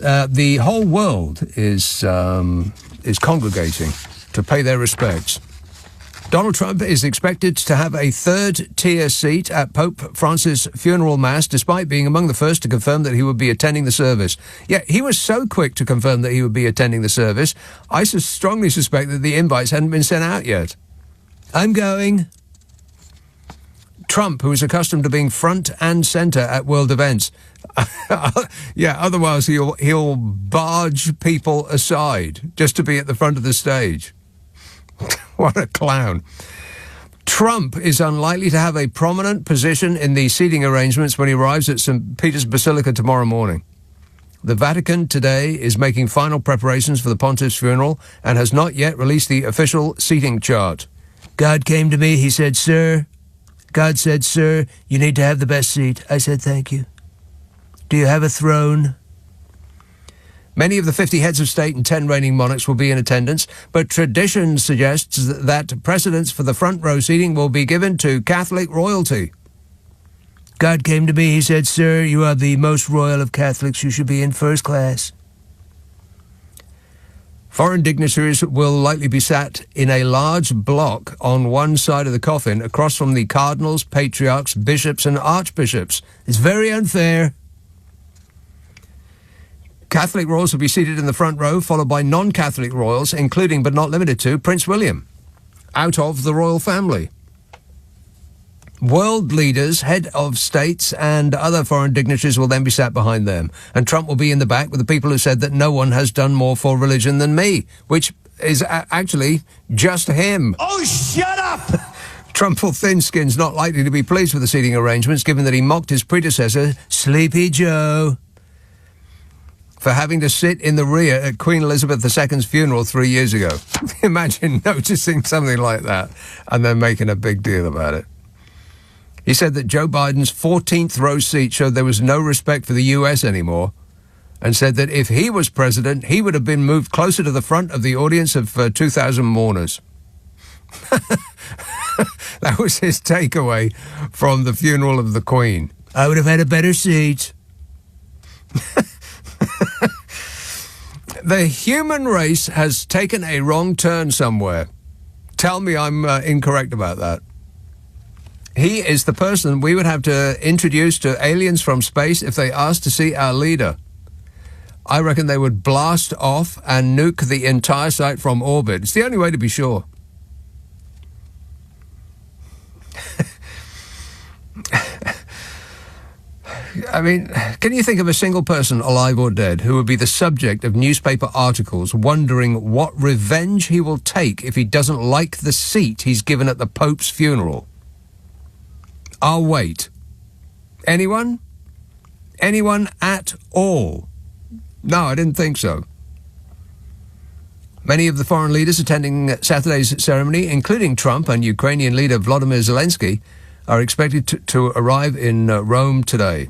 The whole world is congregating to pay their respects. Donald Trump is expected to have a third-tier seat at Pope Francis' funeral mass, despite being among the first to confirm that he would be attending the service. Yeah, he was so quick to confirm that he would be attending the service, I strongly suspect that the invites hadn't been sent out yet. I'm going. Trump, who is accustomed to being front and centre at world events. Yeah, otherwise he'll barge people aside just to be at the front of the stage. What a clown. Trump is unlikely to have a prominent position in the seating arrangements when he arrives at St. Peter's Basilica tomorrow morning. The Vatican today is making final preparations for the pontiff's funeral and has not yet released the official seating chart. God came to me, he said, "Sir." God said, "Sir, you need to have the best seat." I said, "Thank you." Do you have a throne? Many of the 50 heads of state and 10 reigning monarchs will be in attendance, but tradition suggests that precedence for the front row seating will be given to Catholic royalty. God came to me, he said, "Sir, you are the most royal of Catholics. You should be in first class." Foreign dignitaries will likely be sat in a large block on one side of the coffin, across from the cardinals, patriarchs, bishops and archbishops. It's very unfair. Catholic royals will be seated in the front row, followed by non-Catholic royals, including but not limited to Prince William, out of the royal family. World leaders, head of states and other foreign dignitaries will then be sat behind them. And Trump will be in the back with the people who said that no one has done more for religion than me, which is actually just him. Oh, shut up! Trump or thin-skin's not likely to be pleased with the seating arrangements, given that he mocked his predecessor, Sleepy Joe, for having to sit in the rear at Queen Elizabeth II's funeral 3 years ago. Imagine noticing something like that and then making a big deal about it. He said that Joe Biden's 14th row seat showed there was no respect for the US anymore, and said that if he was president, he would have been moved closer to the front of the audience of 2,000 mourners. That was his takeaway from the funeral of the Queen. I would have had a better seat. The human race has taken a wrong turn somewhere. Tell me I'm incorrect about that. He is the person we would have to introduce to aliens from space if they asked to see our leader. I reckon they would blast off and nuke the entire site from orbit. It's the only way to be sure. I mean, can you think of a single person, alive or dead, who would be the subject of newspaper articles wondering what revenge he will take if he doesn't like the seat he's given at the Pope's funeral? I'll wait. Anyone? Anyone at all? No, I didn't think so. Many of the foreign leaders attending Saturday's ceremony, including Trump and Ukrainian leader Volodymyr Zelensky, are expected to arrive in Rome today.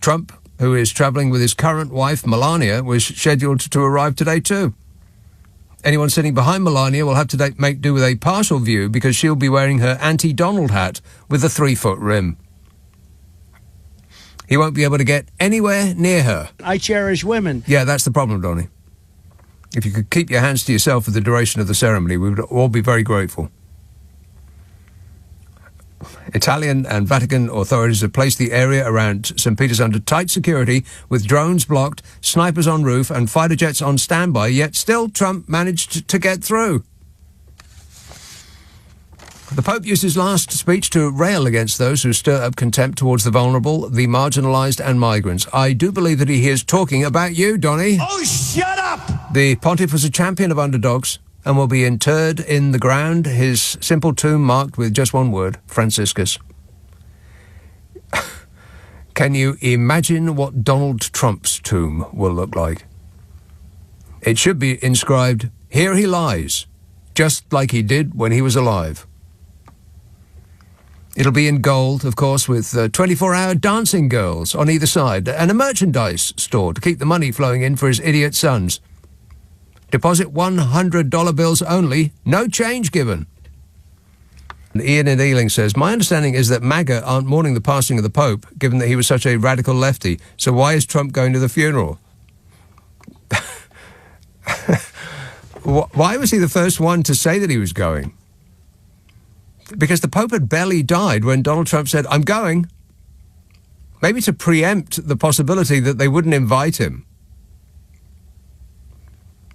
Trump, who is travelling with his current wife, Melania, was scheduled to arrive today too. Anyone sitting behind Melania will have to make do with a partial view because she'll be wearing her anti-Donald hat with a 3-foot rim. He won't be able to get anywhere near her. I cherish women. Yeah, that's the problem, Donnie. If you could keep your hands to yourself for the duration of the ceremony, we would all be very grateful. Italian and Vatican authorities have placed the area around St. Peter's under tight security, with drones blocked, snipers on roof and fighter jets on standby, yet still Trump managed to get through. The Pope used his last speech to rail against those who stir up contempt towards the vulnerable, the marginalised and migrants. I do believe that he is talking about you, Donnie. Oh, shut up! The pontiff was a champion of underdogs and will be interred in the ground, his simple tomb marked with just one word, Franciscus. Can you imagine what Donald Trump's tomb will look like? It should be inscribed, "Here he lies," just like he did when he was alive. It'll be in gold, of course, with 24-hour dancing girls on either side and a merchandise store to keep the money flowing in for his idiot sons. Deposit $100 bills only, no change given. And Ian in Ealing says, my understanding is that MAGA aren't mourning the passing of the Pope, given that he was such a radical lefty. So why is Trump going to the funeral? Why was he the first one to say that he was going? Because the Pope had barely died when Donald Trump said, I'm going. Maybe to preempt the possibility that they wouldn't invite him.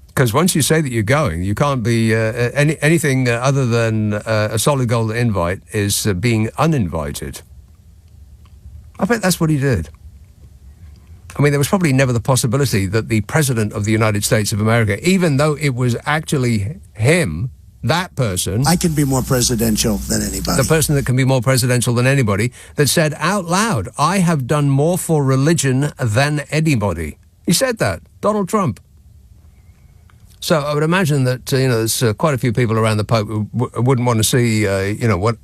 Because once you say that you're going, you can't be anything other than a solid gold invite is being uninvited. I bet that's what he did. I mean, there was probably never the possibility that the President of the United States of America, even though it was actually him, that person... I can be more presidential than anybody. The person that can be more presidential than anybody, that said out loud, I have done more for religion than anybody. He said that, Donald Trump. So I would imagine that, there's quite a few people around the Pope who wouldn't want to see,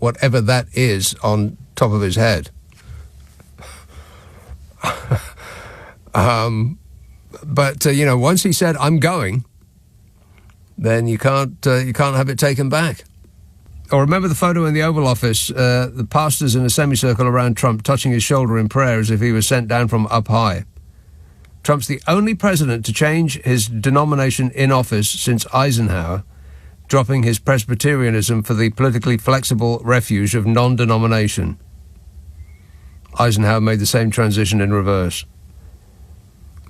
whatever that is on top of his head. But once he said, I'm going, then you can't have it taken back. Or remember the photo in the Oval Office, the pastors in a semicircle around Trump touching his shoulder in prayer as if he was sent down from up high. Trump's the only president to change his denomination in office since Eisenhower, dropping his Presbyterianism for the politically flexible refuge of non-denomination. Eisenhower made the same transition in reverse.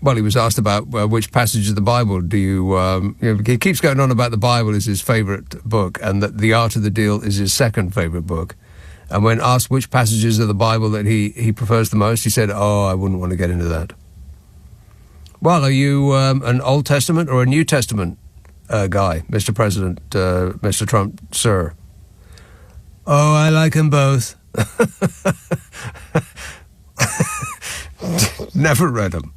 Well, he was asked about which passage of the Bible do you... he keeps going on about the Bible is his favourite book and that The Art of the Deal is his second favourite book. And when asked which passages of the Bible that he prefers the most, he said, I wouldn't want to get into that. Well, are you an Old Testament or a New Testament guy, Mr. President, Mr. Trump, sir? Oh, I like them both. Never read them.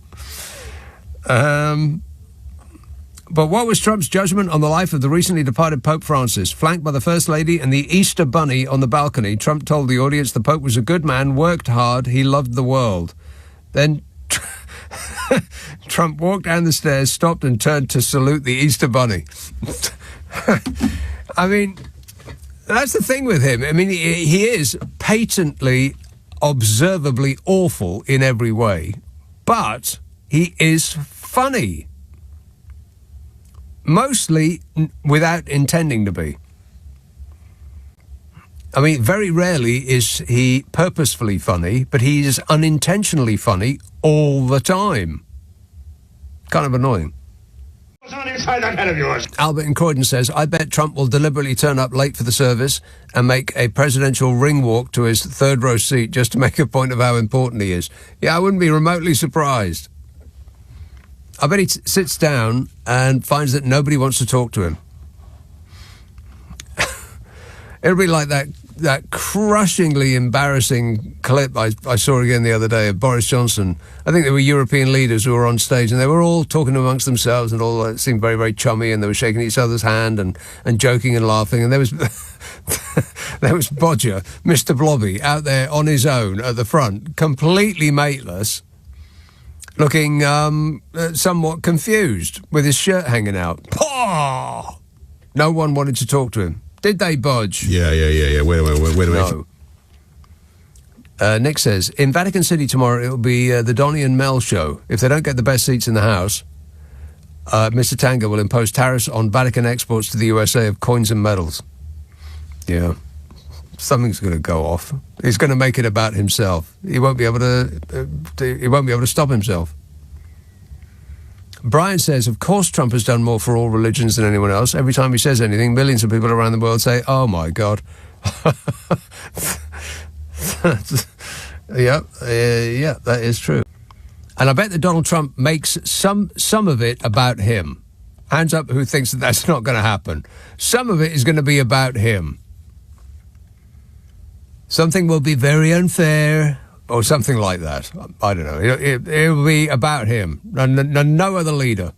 But what was Trump's judgment on the life of the recently departed Pope Francis? Flanked by the First Lady and the Easter Bunny on the balcony, Trump told the audience the Pope was a good man, worked hard, he loved the world. Then Trump walked down the stairs, stopped and turned to salute the Easter Bunny. I mean, that's the thing with him. I mean, he is patently, observably awful in every way, but he is funny. Mostly without intending to be. I mean, very rarely is he purposefully funny, but he is unintentionally funny all the time. Kind of annoying. What's on inside that head of yours? Albert in Croydon says, I bet Trump will deliberately turn up late for the service and make a presidential ring walk to his third row seat just to make a point of how important he is. Yeah, I wouldn't be remotely surprised. I bet he sits down and finds that nobody wants to talk to him. It'll be like that crushingly embarrassing clip I saw again the other day of Boris Johnson. I think there were European leaders who were on stage and they were all talking amongst themselves and all that seemed very, very chummy and they were shaking each other's hand and joking and laughing. And there was there was Bodger, Mr. Blobby, out there on his own at the front, completely mateless, looking somewhat confused with his shirt hanging out. Paw! No one wanted to talk to him. Did they, Bodge? Yeah. Wait a minute. No. Nick says, in Vatican City tomorrow, it'll be the Donnie and Mel show. If they don't get the best seats in the house, Mr. Tanga will impose tariffs on Vatican exports to the USA of coins and medals. Yeah. Something's going to go off. He's going to make it about himself. He won't be able to stop himself. Brian says, of course Trump has done more for all religions than anyone else. Every time he says anything, millions of people around the world say, oh my God. Yeah, that is true. And I bet that Donald Trump makes some of it about him. Hands up who thinks that that's not going to happen. Some of it is going to be about him. Something will be very unfair, or something like that. I don't know. It will be about him, and no other leader.